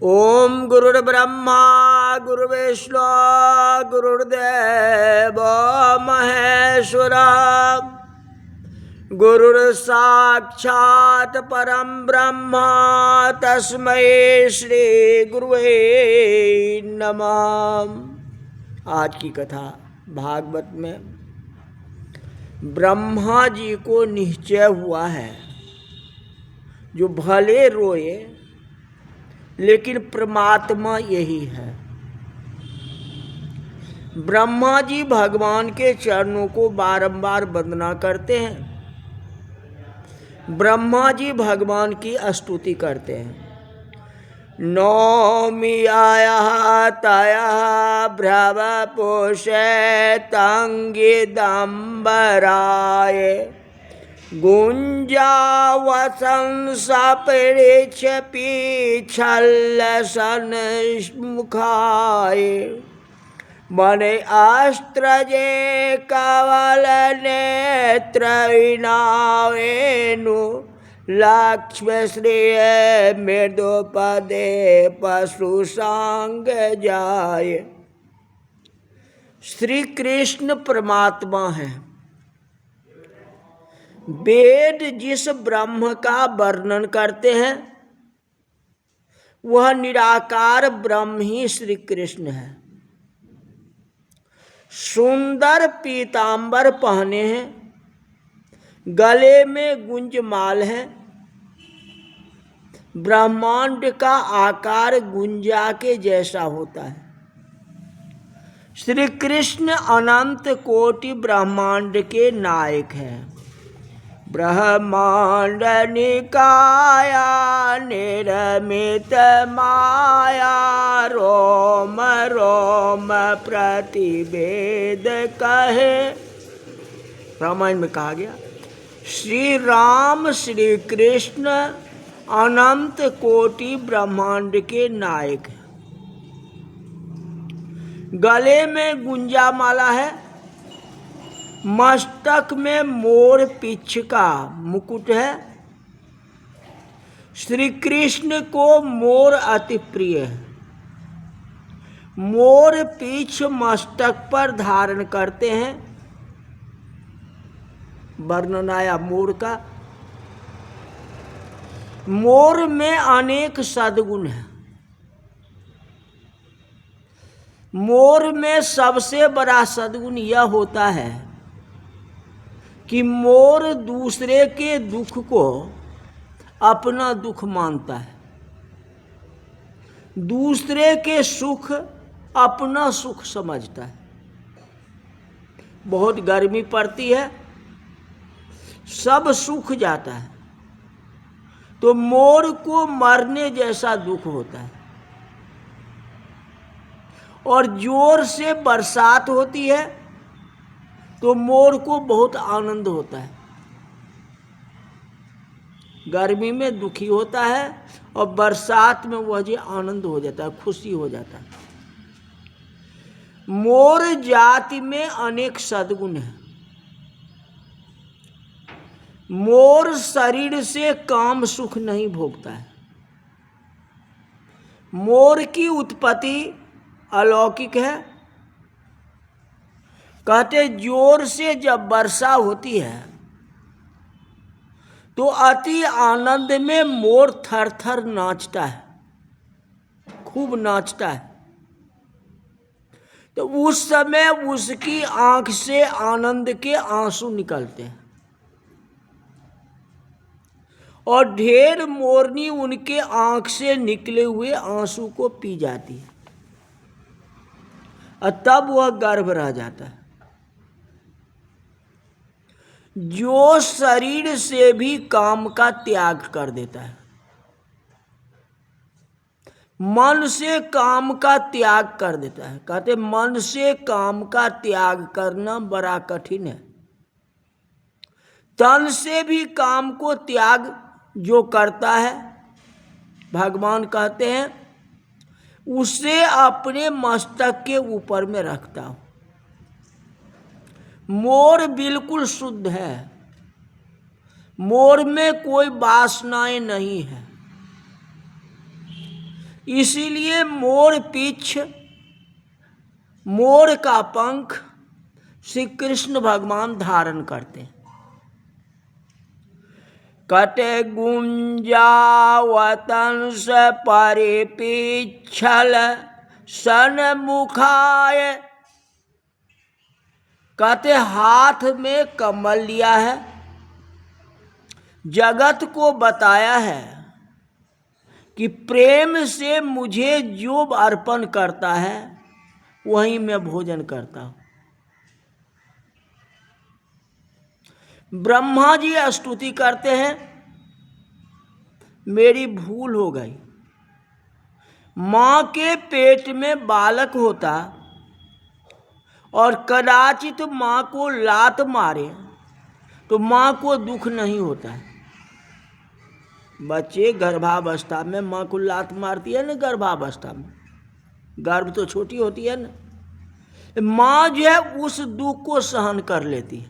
ओम गुरुर्ब्रह्मा गुरुर्विष्णु गुरुर्देव महेश्वरा गुरुर्साक्षात् परम ब्रह्म तस्मै श्री गुरुवे नमः। आज की कथा भागवत में ब्रह्मा जी को निश्चय हुआ है जो भले रोए लेकिन परमात्मा यही है। ब्रह्मा जी भगवान के चरणों को बारंबार वंदना करते हैं। ब्रह्मा जी भगवान की स्तुति करते हैं। नौमि आया तया भ्रव पोषे तंगिदंबराय गुंजावसं सपरिच्छ पीच्छल्लसन मुखाय मने अस्त्रजे कवल नेत्र विनावेनु लक्ष्म श्रेय मृदुपदे पशु सांग जाय। श्री कृष्ण परमात्मा है। वेद जिस ब्रह्म का वर्णन करते हैं वह निराकार ब्रह्म ही श्री कृष्ण है। सुंदर पीतांबर पहने हैं, गले में गुंजमाल है। ब्रह्मांड का आकार गुंजा के जैसा होता है। श्री कृष्ण अनंत कोटि ब्रह्मांड के नायक हैं। ब्रह्मांड निकाया निरमित माया रोम रोम प्रतिवेद कहे। रामायण में कहा गया श्री राम श्री कृष्ण अनंत कोटि ब्रह्मांड के नायक हैं। गले में गुंजा माला है, मस्तक में मोर पीछ का मुकुट है। श्री कृष्ण को मोर अति प्रिय है। मोर पीछ मस्तक पर धारण करते हैं। वर्णन आया मोर का। मोर में अनेक सद्गुण है। मोर में सबसे बड़ा सद्गुण यह होता है कि मोर दूसरे के दुख को अपना दुख मानता है, दूसरे के सुख अपना सुख समझता है। बहुत गर्मी पड़ती है, सब सूख जाता है, तो मोर को मरने जैसा दुख होता है। और जोर से बरसात होती है तो मोर को बहुत आनंद होता है। गर्मी में दुखी होता है और बरसात में वह जो आनंद हो जाता है, खुशी हो जाता है। मोर जाति में अनेक सद्गुण है। मोर शरीर से काम सुख नहीं भोगता है। मोर की उत्पत्ति अलौकिक है। कहते जोर से जब वर्षा होती है तो अति आनंद में मोर थर थर नाचता है, खूब नाचता है। तो उस समय उसकी आंख से आनंद के आंसू निकलते हैं और ढेर मोरनी उनके आंख से निकले हुए आंसू को पी जाती है और तब वह गर्भ रह जाता है। जो शरीर से भी काम का त्याग कर देता है, मन से काम का त्याग कर देता है। कहते मन से काम का त्याग करना बड़ा कठिन है। तन से भी काम को त्याग जो करता है, भगवान कहते हैं उसे अपने मस्तक के ऊपर में रखता हूं। मोर बिल्कुल शुद्ध है। मोर में कोई वासनाएं नहीं है। इसीलिए मोर पीछ, मोर का पंख श्री कृष्ण भगवान धारण करते हैं। कटे गुंजावतंस परिपिच्छल सन्मुखाय, कहते हाथ में कमल लिया है, जगत को बताया है कि प्रेम से मुझे जो अर्पण करता है वहीं मैं भोजन करता हूं। ब्रह्मा जी स्तुति करते हैं, मेरी भूल हो गई, मां के पेट में बालक होता और कदाचित मां को लात मारे तो मां को दुख नहीं होता है। बच्चे गर्भावस्था में मां को लात मारती है ना, गर्भावस्था में, गर्भ तो छोटी होती है ना, मां जो है उस दुख को सहन कर लेती है।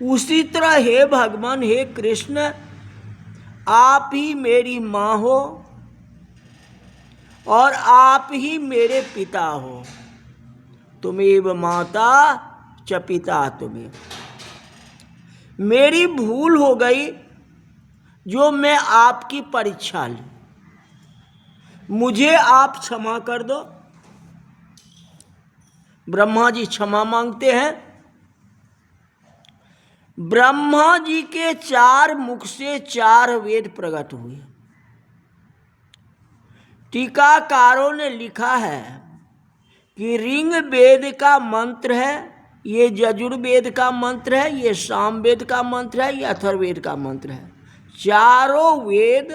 उसी तरह हे भगवान, हे कृष्ण, आप ही मेरी मां हो और आप ही मेरे पिता हो। तुमेव माता च पिता तुमेव। मेरी भूल हो गई जो मैं आपकी परीक्षा ली, मुझे आप क्षमा कर दो। ब्रह्मा जी क्षमा मांगते हैं। ब्रह्मा जी के 4 मुख से 4 वेद प्रकट हुए। टीकाकारों ने लिखा है कि ऋग वेद का मंत्र है, ये यजुर्वेद का मंत्र है, ये सामवेद का मंत्र है, ये अथर्ववेद का मंत्र है। चारों वेद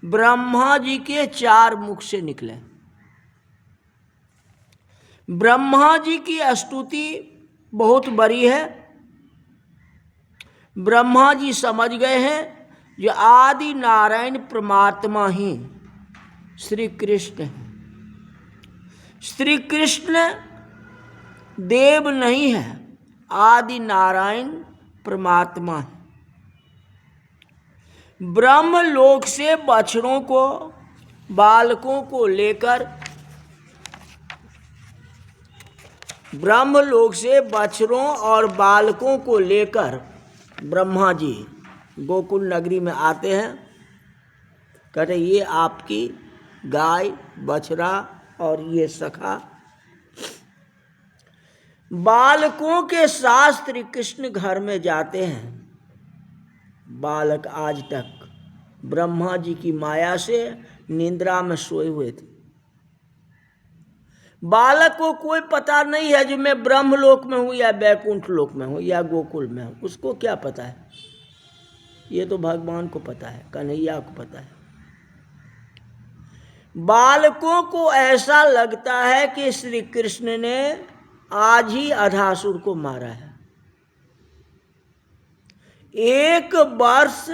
ब्रह्मा जी के 4 मुख से निकले। ब्रह्मा जी की स्तुति बहुत बड़ी है। ब्रह्मा जी समझ गए हैं जो आदि नारायण परमात्मा ही श्री कृष्ण है। श्री कृष्ण देव नहीं है, आदि नारायण परमात्मा है। ब्रह्मलोक से बछड़ों को, बालकों को लेकर, ब्रह्मलोक से बछड़ों और बालकों को लेकर ब्रह्मा जी गोकुल नगरी में आते हैं। कहते ये आपकी गाय, बछड़ा और ये सखा। बालकों के साथ श्री कृष्ण घर में जाते हैं। बालक आज तक ब्रह्मा जी की माया से निद्रा में सोए हुए थे। बालक को कोई पता नहीं है जो मैं ब्रह्मलोक में हूं या बैकुंठ लोक में हूं या गोकुल में हूं। उसको क्या पता है? ये तो भगवान को पता है, कन्हैया को पता है। बालकों को ऐसा लगता है कि श्री कृष्ण ने आज ही अधासुर को मारा है। 1 वर्ष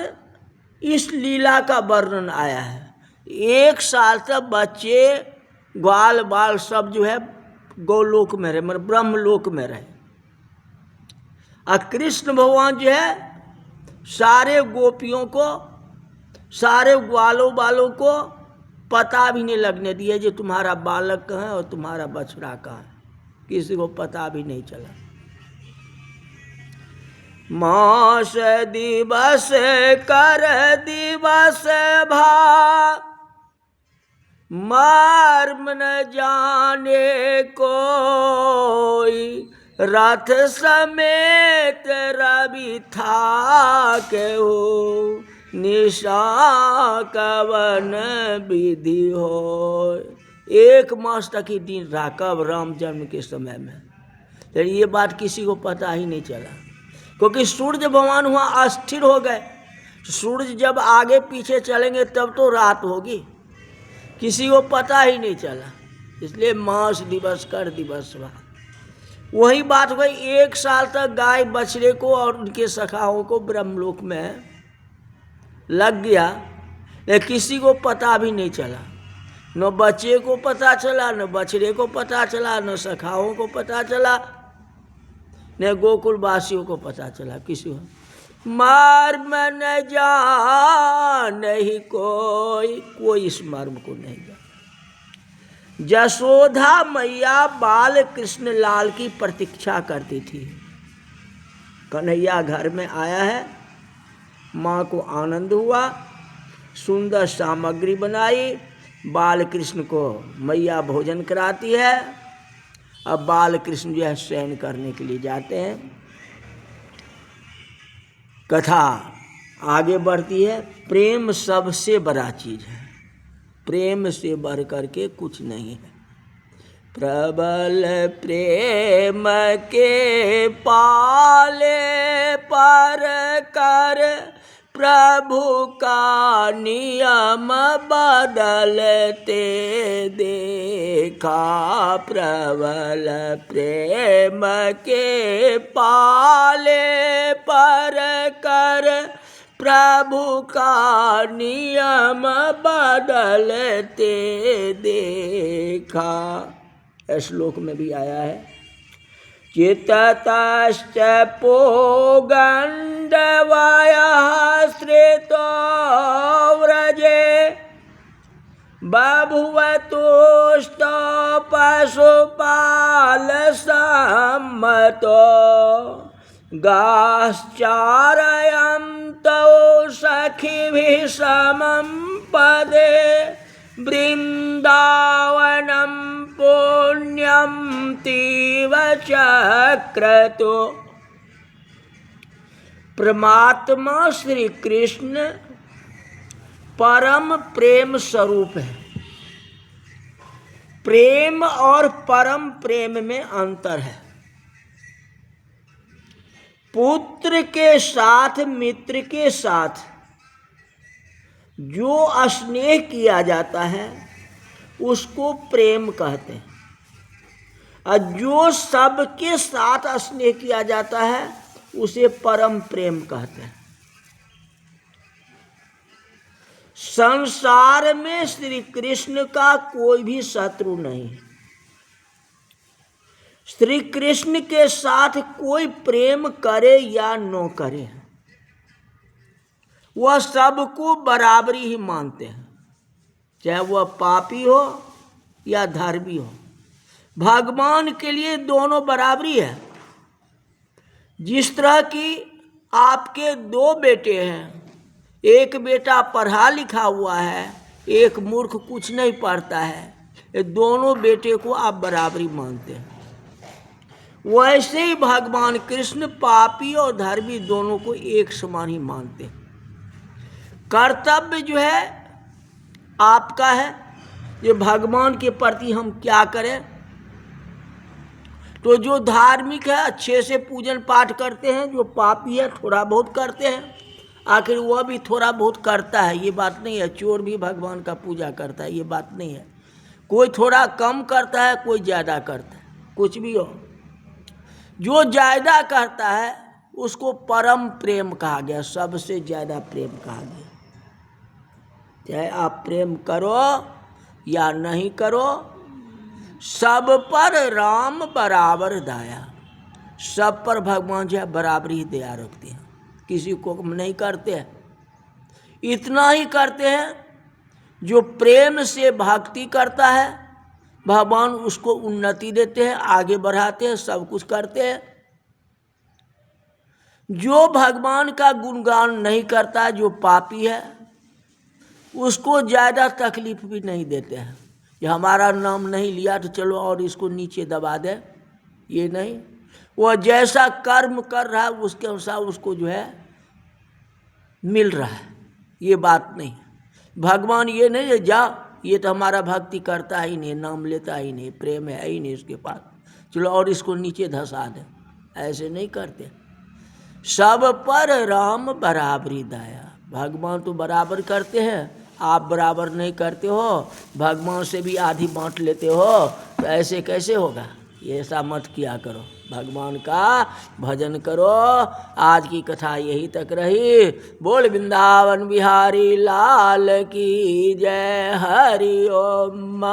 इस लीला का वर्णन आया है। 1 साल तक बच्चे, ग्वाल बाल सब जो है गोलोक में रहे, मतलब ब्रह्मलोक में रहे। और कृष्ण भगवान जो है सारे गोपियों को, सारे ग्वालों बालों को पता भी नहीं लगने दिए जो तुम्हारा बालक कहाँ है और तुम्हारा बछड़ा कहाँ है। किसी को पता भी नहीं चला। मास दिवस कर दिवस भा, मर्म न जाने कोई, रथ समेत रवि था के हो, निशा कवन विधि हो। 1 मास तक ही दिन रहा, कब? राम जन्म के समय में। तो ये बात किसी को पता ही नहीं चला, क्योंकि सूर्य भगवान वहाँ अस्थिर हो गए। सूर्य जब आगे पीछे चलेंगे तब तो रात होगी, किसी को पता ही नहीं चला। इसलिए मास दिवस कर दिवस भा। वही बात हो गई। 1 साल तक गाय बछड़े को और उनके सखाओं को ब्रह्मलोक में लग गया, लेकिन किसी को पता भी नहीं चला। न बच्चे को पता चला, न बछड़े को पता चला, न सखाओं को पता चला, न गोकुल वासियों को पता चला किसी को। मर्म न जान ही कोई इस मर्म को नहीं जान। यशोदा मैया बाल कृष्ण लाल की प्रतीक्षा करती थी। कन्हैया घर में आया है, माँ को आनंद हुआ, सुंदर सामग्री बनाई, बाल कृष्ण को मैया भोजन कराती है। अब बाल कृष्ण जो है शयन करने के लिए जाते हैं। कथा आगे बढ़ती है। प्रेम सबसे बड़ा चीज है, प्रेम से बढ़ करके कुछ नहीं है। प्रबल प्रेम के पाले पर कर प्रभु का नियम बदलते देखा। प्रबल प्रेम के पाले पर कर प्रभु का नियम बदलते देखा। श्लोक में भी आया है। चित्ततश्च पोगण्डवयः श्रितो व्रजे बभुव तुष्टो पशुपाल सम्मतो गाश्चारयन्तो सखिभिः समं पदे वृन्दावनं पुण्यं तीव चक्रतो। परमात्मा श्री कृष्ण परम प्रेम स्वरूप है। प्रेम और परम प्रेम में अंतर है। पुत्र के साथ, मित्र के साथ जो स्नेह किया जाता है उसको प्रेम कहते हैं, और जो सबके साथ स्नेह किया जाता है उसे परम प्रेम कहते हैं। संसार में श्री कृष्ण का कोई भी शत्रु नहीं है। श्री कृष्ण के साथ कोई प्रेम करे या न करे, वह सबको बराबरी ही मानते हैं, चाहे वह पापी हो या धर्मी हो। भगवान के लिए दोनों बराबरी है। जिस तरह की आपके दो बेटे हैं, एक बेटा पढ़ा लिखा हुआ है, एक मूर्ख कुछ नहीं पढ़ता है, ये दोनों बेटे को आप बराबरी मानते हैं। वैसे ही भगवान कृष्ण पापी और धर्मी दोनों को एक समान ही मानते हैं। कर्तव्य जो है आपका है, ये भगवान के प्रति हम क्या करें। तो जो धार्मिक है अच्छे से पूजन पाठ करते हैं, जो पापी है थोड़ा बहुत करते हैं, आखिर वह भी थोड़ा बहुत करता है, ये बात नहीं है। चोर भी भगवान का पूजा करता है, ये बात नहीं है। कोई थोड़ा कम करता है, कोई ज़्यादा करता है, कुछ भी हो। जो ज़्यादा करता है उसको परम प्रेम कहा गया, सबसे ज़्यादा प्रेम कहा गया। चाहे आप प्रेम करो या नहीं करो, सब पर राम बराबर दया। सब पर भगवान जो है बराबरी ही दया रखते हैं, किसी को नहीं करते हैं। इतना ही करते हैं जो प्रेम से भक्ति करता है, भगवान उसको उन्नति देते हैं, आगे बढ़ाते हैं, सब कुछ करते हैं। जो भगवान का गुणगान नहीं करता, जो पापी है, उसको ज़्यादा तकलीफ भी नहीं देते हैं। ये हमारा नाम नहीं लिया तो चलो और इसको नीचे दबा दे, ये नहीं। वह जैसा कर्म कर रहा है उसके अनुसार उसको जो है मिल रहा है, ये बात नहीं। भगवान ये नहीं है जा ये तो हमारा भक्ति करता ही नहीं, नाम लेता ही नहीं, प्रेम है ही नहीं उसके पास, चलो और इसको नीचे धंसा दे, ऐसे नहीं करते। सब पर राम बराबरी दया। भगवान तो बराबर करते हैं, आप बराबर नहीं करते हो, भगवान से भी आधी बांट लेते हो, तो ऐसे कैसे होगा। ये ऐसा मत किया करो, भगवान का भजन करो। आज की कथा यही तक रही। बोल वृंदावन बिहारी लाल की जय। हरि ओम।